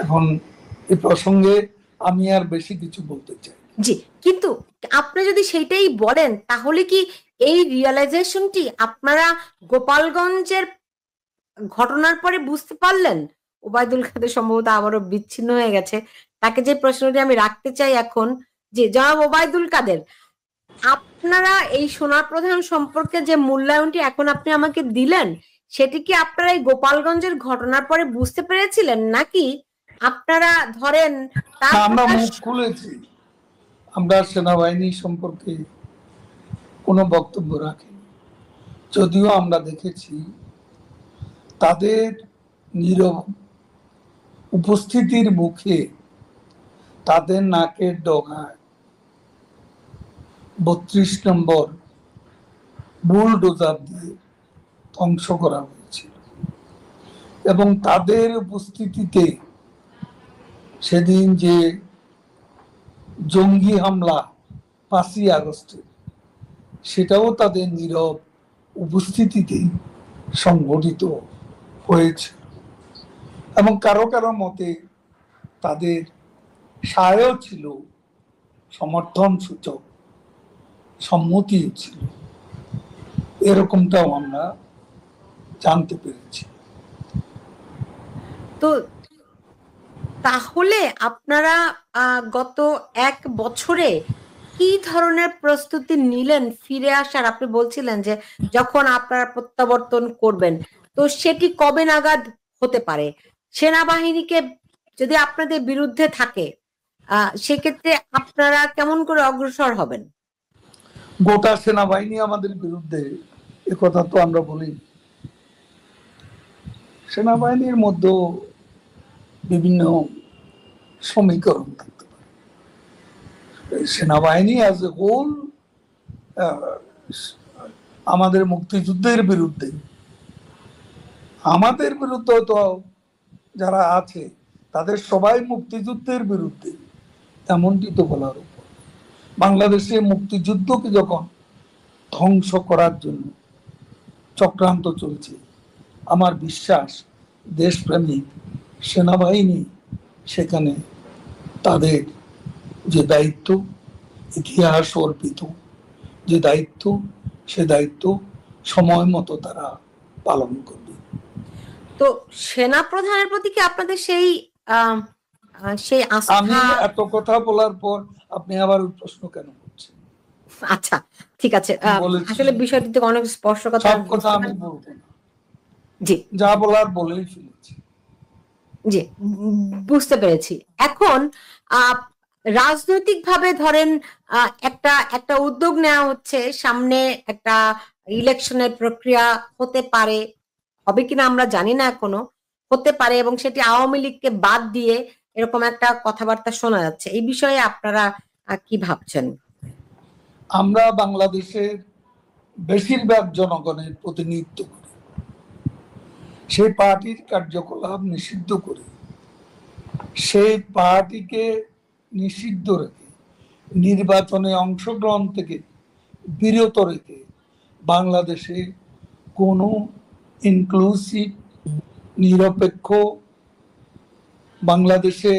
এখন এই প্রসঙ্গে আমি আর বেশি কিছু বলতে চাই। জি, কিন্তু আপনি যদি সেইটাই বলেন তাহলে কি এই রিয়েলাইজেশনটি আপনারা গোপালগঞ্জের ঘটনার পরে বুঝতে পারলেন? ওবায়দুল কাদের সম্ভবত আবারও বিচ্ছিন্ন হয়ে গেছে। তাকে যে প্রশ্নটি আমি রাখতে চাই এখন, যে জনাব ওবায়দুল কাদের, আপনারা এই সোনার প্রধান সম্পর্কে যে মূল্যায়নটি এখন আপনি আমাকে দিলেন, সেটি কি আপনারা এই গোপালগঞ্জের ঘটনার পরে বুঝতে পেরেছিলেন, নাকি আপনারা ধরেন তার আমরা প্রকাশ? মুখ খুলেছি, আমরা সেনাবাহিনী সম্পর্কে কোনো বক্তব্য রাখি, যদিও আমরা দেখেছি তাদের নীরব উপস্থিতির মুখে তাদের নাকের ডগায় ৩২ নম্বর বুলডোজার দিয়ে ধ্বংস করা হয়েছিল, এবং তাদের উপস্থিতিতে সেদিন যে জঙ্গি হামলা ৫ই আগস্টে, সেটাও তাদের নীরব উপস্থিতিতেই সংঘটিত হয়েছে। এবং কারো কারো মতে তাদের সায়ও ছিল, সমর্থন সূচক সম্মতিও ছিল, এরকমটাও আমরা জানতে পেরেছি। তো তাহলে আপনারা গত ১ বছরে কি ধরনের প্রস্তুতি নিলেন ফিরে আসার? আপনি বলছিলেন যে যখন আপনারা প্রত্যাবর্তন করবেন, তো সেটি কবে নাগাদ হতে পারে? সেনাবাহিনীকে যদি আপনাদের বিরুদ্ধে থাকে, সেক্ষেত্রে আপনারা কেমন করে অগ্রসর হবেন? গোটা সেনাবাহিনী আমাদের বিরুদ্ধে, একথা তো আমরা বলি। সেনাবাহিনীর মধ্যে বিভিন্ন সমীকরণ থাকতে পারে। সেনাবাহিনী অ্যাজ এ হোল আমাদের মুক্তিযুদ্ধের বিরুদ্ধে, আমাদের বিরুদ্ধে তো যারা আছে তাদের সবাই মুক্তিযুদ্ধের বিরুদ্ধে, এমনটি তো বলার উপর। বাংলাদেশে মুক্তিযুদ্ধকে যখন ধ্বংস করার জন্য চক্রান্ত চলছে, আমার বিশ্বাস দেশপ্রেমিক সেনাবাহিনী সেখানে তাদের যে দায়িত্ব, ইতিহাস অর্পিত যে দায়িত্ব, সে দায়িত্ব সময় মতো তারা পালন করবে। তো সেনা প্রধানের প্রতি কি আপনাদের সেই সেই আমি আস্থা? এত কথা বলার পর আপনি আবার ওই প্রশ্ন কেন করছেন? আচ্ছা, ঠিক আছে। বলেছি, আসলে বিষয়টিতে অনেক স্পর্শকাতর সব কথা বুঝতে আমি পারি। বলবো না, জি, যা বলার বলেই ফেলেছি। জি, বুঝতে পেরেছি। এখন রাজনৈতিকভাবে ধরেন একটা একটা উদ্যোগ নেওয়া হচ্ছে, সামনে একটা ইলেকশনের প্রক্রিয়া হতে পারে, হবে কিনা আমরা জানি না এখনো, হতে পারে, এবং সেটি আওয়ামী লীগকে বাদ দিয়ে এরকম একটা কথাবার্তা শোনা যাচ্ছে। এই বিষয়ে আপনারা কি ভাবছেন? আমরা বাংলাদেশের বেশিরভাগ জনগণের প্রতিনিধিত্ব করি, সেই পার্টির কার্যকলাপ নিষিদ্ধ করে, সেই পার্টিকে নিষিদ্ধ রেখে, নির্বাচনে অংশগ্রহণ থেকে বিরত রেখে বাংলাদেশে কোনো ইনক্লুসিভ, নিরপেক্ষ, বাংলাদেশে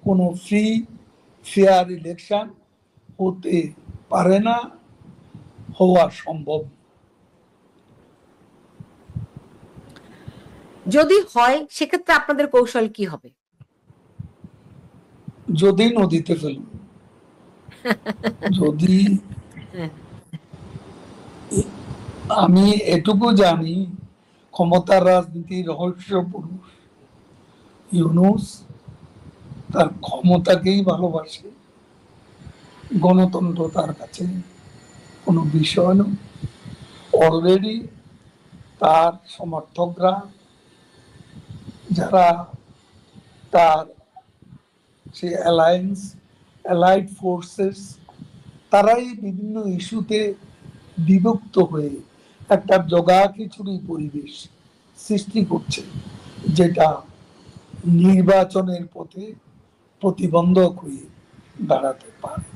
কোনো ফ্রি ফেয়ার ইলেকশন হতে পারে না, হওয়া সম্ভব। যদি হয় সেক্ষেত্রে আপনাদের কৌশল কি হবে? যদি নদীতে ফেলুন, যদি, আমি এটুকু জানি ক্ষমতার রাজনীতির রহস্য পুরুষ ইউনূস তার ক্ষমতাকেই ভালোবাসে, গণতন্ত্র তার কাছে কোনো বিষয় নয়। অলরেডি তার সমর্থকরা, যারা তার সে অ্যালায়েন্স, অ্যালাইড ফোর্সেস, তারাই বিভিন্ন ইস্যুতে বিভক্ত হয়ে একটা জগাখিচুড়ি পরিবেশ সৃষ্টি করছে, যেটা নির্বাচনের পথে প্রতিবন্ধক হয়ে দাঁড়াতে পারে।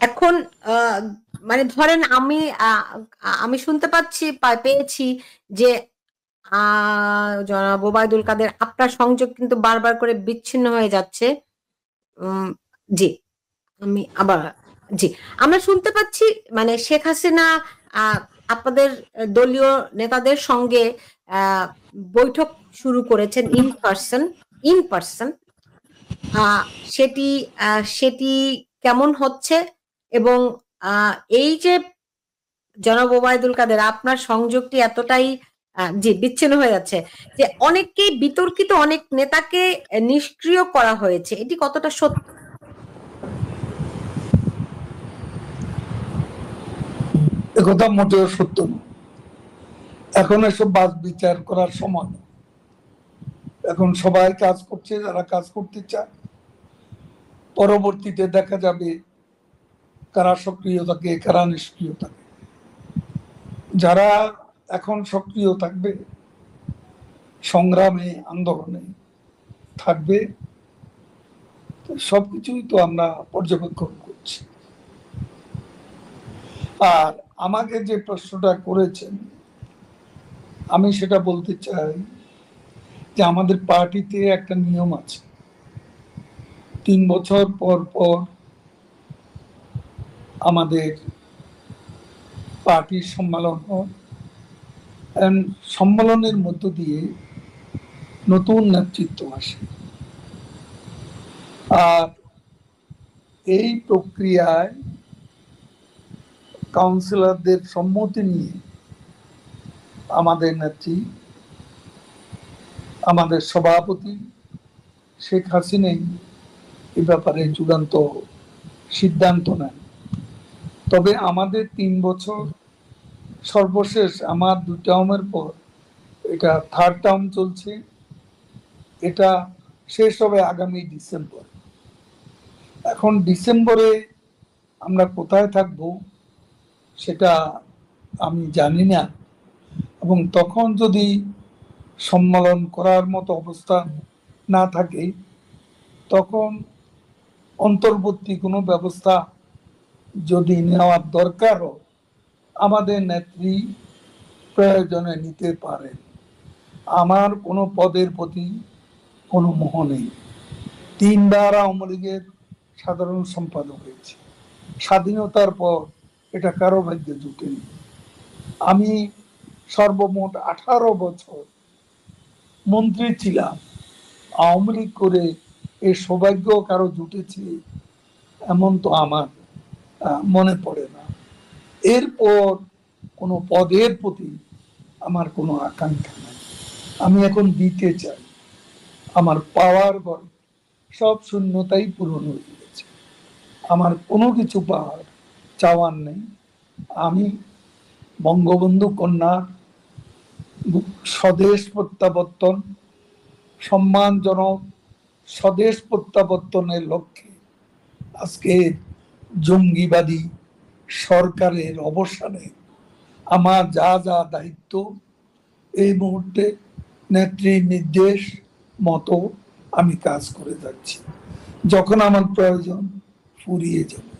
এখন মানে ধরেন আমি আমি শুনতে পাচ্ছি, পেয়েছি যে জনাব ওবায়দুল কাদের, আপনার সংযোগ কিন্তু বারবার করে বিচ্ছিন্ন হয়ে যাচ্ছে। জি, আমি আবার, জি, আমরা শুনতে পাচ্ছি মানে শেখ হাসিনা আপনাদের দলীয় নেতাদের সঙ্গে বৈঠক শুরু করেছেন ইন পার্সন। সেটি সেটি কেমন হচ্ছে? এবং এই যে জনাব ওবায়দুল কাদের, আপনার সংযোগটি এতটাই জি বিচ্ছিন্ন হয়ে যাচ্ছে যে অনেককেই বিতর্কিত অনেক নেতাকে নিষ্ক্রিয় করা হয়েছে, এটি কতটা সত্য? একথা মোটেও সত্য নয়। এখন এসব বাদ বিচার করার সময় না। এখন সবাই কাজ করছে যারা কাজ করতে চায়। পরবর্তীতে দেখা যাবে কারা সক্রিয় থাকে কারা নিষ্ক্রিয় থাকে। যারা এখন সক্রিয় থাকবে, সংগ্রামে আন্দোলনে থাকবে, সবকিছুই তো আমরা পর্যবেক্ষণ করছি। আর আমাকে যে প্রশ্নটা করেছেন, আমি সেটা বলতে চাই যে আমাদের পার্টিতে একটা নিয়ম আছে, 3 বছর পর পর আমাদের পার্টির সম্মেলন হয়। সম্মেলনের মধ্য দিয়ে নতুন নেতৃত্ব আসে। আর এই প্রক্রিয়ায় কাউন্সিলরদের সম্মতি নিয়ে আমাদের নেত্রী, আমাদের সভাপতি শেখ হাসিনাই এ ব্যাপারে চূড়ান্ত সিদ্ধান্ত নেন। তবে আমাদের 3 বছর সর্বশেষ আমার 2 টার্মের পর এটা 3rd টার্ম চলছে। এটা শেষ হবে আগামী ডিসেম্বর। এখন ডিসেম্বরে আমরা কোথায় থাকব সেটা আমি জানি না, এবং তখন যদি সম্মেলন করার মতো অবস্থা না থাকে তখন অন্তর্বর্তী কোনো ব্যবস্থা যদি নেওয়ার দরকার হয় আমাদের নেত্রী প্রয়োজনে নিতে পারেন। আমার কোনো পদের প্রতি কোনো মোহ নেই। 3 বার আওয়ামী লীগের সাধারণ সম্পাদক হয়েছে। স্বাধীনতার পর এটা কারো ভাগ্যে জুটেনি। আমি সর্বমোট 18 বছর মন্ত্রী ছিলাম। আওয়ামী লীগ করে এই সৌভাগ্য কারো জুটেছে এমন তো আমার মনে পড়ে না। এরপর কোনো পদের প্রতি আমার কোনো আকাঙ্ক্ষা নাই। আমি এখন দিতে চাই। আমার পাওয়ার ঘরে সব শূন্যতাই পূরণ হয়ে গেছে। আমার কোনো কিছু পাওয়ার চাওয়ার নেই। আমি বঙ্গবন্ধু কন্যার স্বদেশ প্রত্যাবর্তন, সম্মানজনক স্বদেশ প্রত্যাবর্তনের লক্ষ্যে আজকে জঙ্গিবাদী সরকারের অবসানে আমার যা যা দায়িত্ব এই মুহূর্তে নেত্রীর নির্দেশ মতো আমি কাজ করে যাচ্ছি। যখন আমার প্রয়োজন ফুরিয়ে যাবে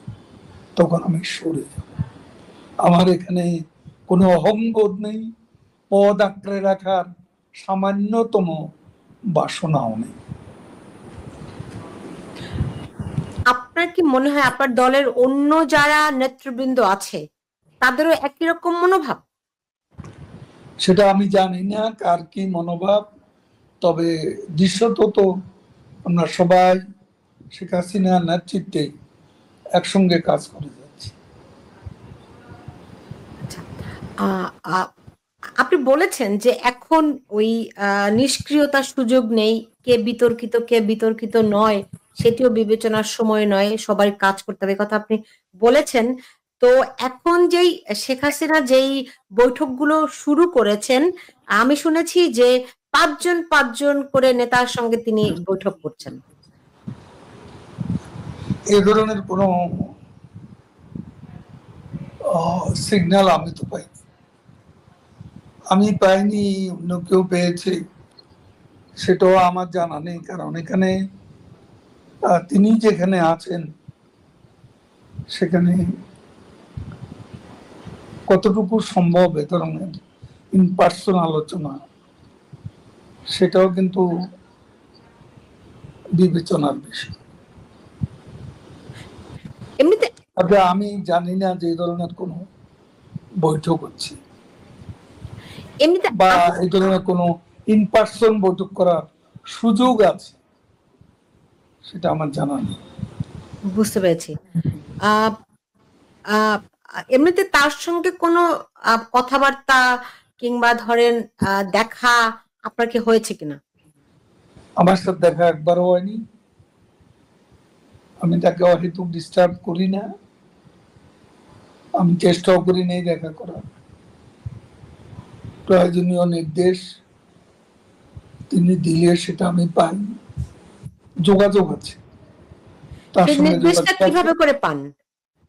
তখন আমি সরে যাব। আমার এখানে কোনো অহংবোধ নেই, পদ আঁকড়ে রাখার সামান্যতম বাসনাও নেই। আপনার কি মনে হয় আপনার দলের অন্য যারা নেতৃবৃন্দ আছে তাদেরও একই রকম মনোভাব? সেটা আমি জানি না কার কি মনোভাব, তবে দৃশ্যত তো আমরা সবাই শেখ হাসিনার নেতৃত্বে একসঙ্গে কাজ করে যাচ্ছি। আপনি বলেছেন যে এখন ওই নিষ্ক্রিয়তার সুযোগ নেই, কে বিতর্কিত কে বিতর্কিত নয় সেটিও বিবেচনার সময় নয়, সবাই কাজ করতে হবে, কথা আপনি বলেছেন। তো এখন যেই শেখ হাসিনা যেই বৈঠকগুলো শুরু করেছেন, আমি শুনেছি যে 5 জন করে নেতার সঙ্গে তিনি বৈঠক করছেন। এই ধরনের কোনো সিগন্যাল আমি তো পাইনি। আমি পাইনি, অন্য কেউ পেয়েছে সেটাও আমার জানা নেই। কারণ এখানে তিনি যেখানে আছেন সেখানে কতটুকু সম্ভব এ ধরনের ইন পার্সন আলোচনা সেটাও কিন্তু বিবেচনার বিষয়। এমনিতে তবে আমি জানি না যে এই ধরনের কোনো বৈঠক হচ্ছে এমনিতে বা এই ধরনের কোনো ইন পার্সন বৈঠক করার সুযোগ আছে, সেটা আমার জানা নেই। বুঝতে পেরেছি। আহ আহ এমনিতে তার সঙ্গে কোনো কথাবার্তা কিংবা ধরেন দেখা আপনার কি হয়েছে কিনা? আমার সাথে দেখা একবারও হয়নি। আমি তাকে অহেতুক ডিস্টার্ব করি না, আমি চেষ্টাও করি নেই দেখা করার। প্রয়োজনীয় নির্দেশ তিনি দিলে সেটা আমি পাই, যোগাযোগ আছে তার সেই সঙ্গে, নির্দেশটা যোগাযোগ আছে কিভাবে করে পান?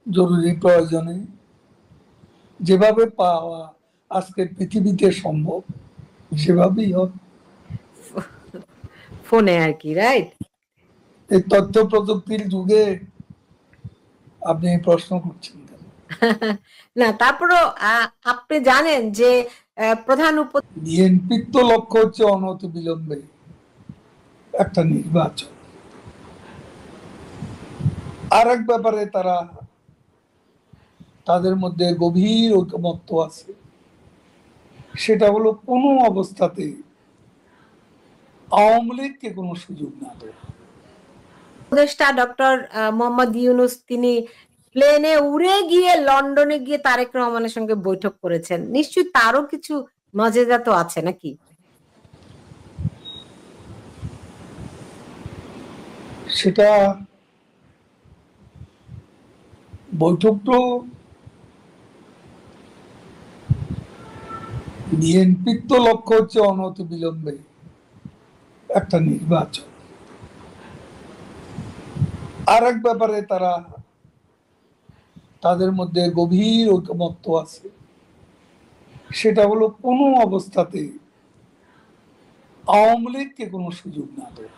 জরুরি প্রয়োজনে, যেভাবে পাওয়া আজকের পৃথিবীতে সম্ভব সেভাবেই হবে। ফোনে আর কি, রাইট? এই তথ্য প্রযুক্তির যুগে আপনি এই প্রশ্ন করছেন কেন? না, তারপরও আপনি জানেন যে প্রধান বিএনপির তো লক্ষ্য হচ্ছে অনতি বিলম্বে একটা নির্বাচন। আর এক ব্যাপারে তাদের মধ্যে গভীর ঐকমত্য আছে, সেটা হলো কোনো অবস্থাতে আওয়ামী লীগকে কোনো সুযোগ না দেয়। উপদেষ্টা ডক্টর মোহাম্মদ ইউনূস তিনি প্লেনে উড়ে গিয়ে লন্ডনে গিয়ে তারেক রহমানের সঙ্গে বৈঠক করেছেন। নিশ্চয়ই তারও কিছু মজেদা তো আছে নাকি? সেটা বৈঠক তো বিএনপির তো লক্ষ্য হচ্ছে অনতি বিলম্বে একটা নির্বাচন। আর এক ব্যাপারে তাদের মধ্যে গভীর ঐকমত্য আছে, সেটা হলো কোনো অবস্থাতে আওয়ামী লীগকে কোনো সুযোগ না দেয়।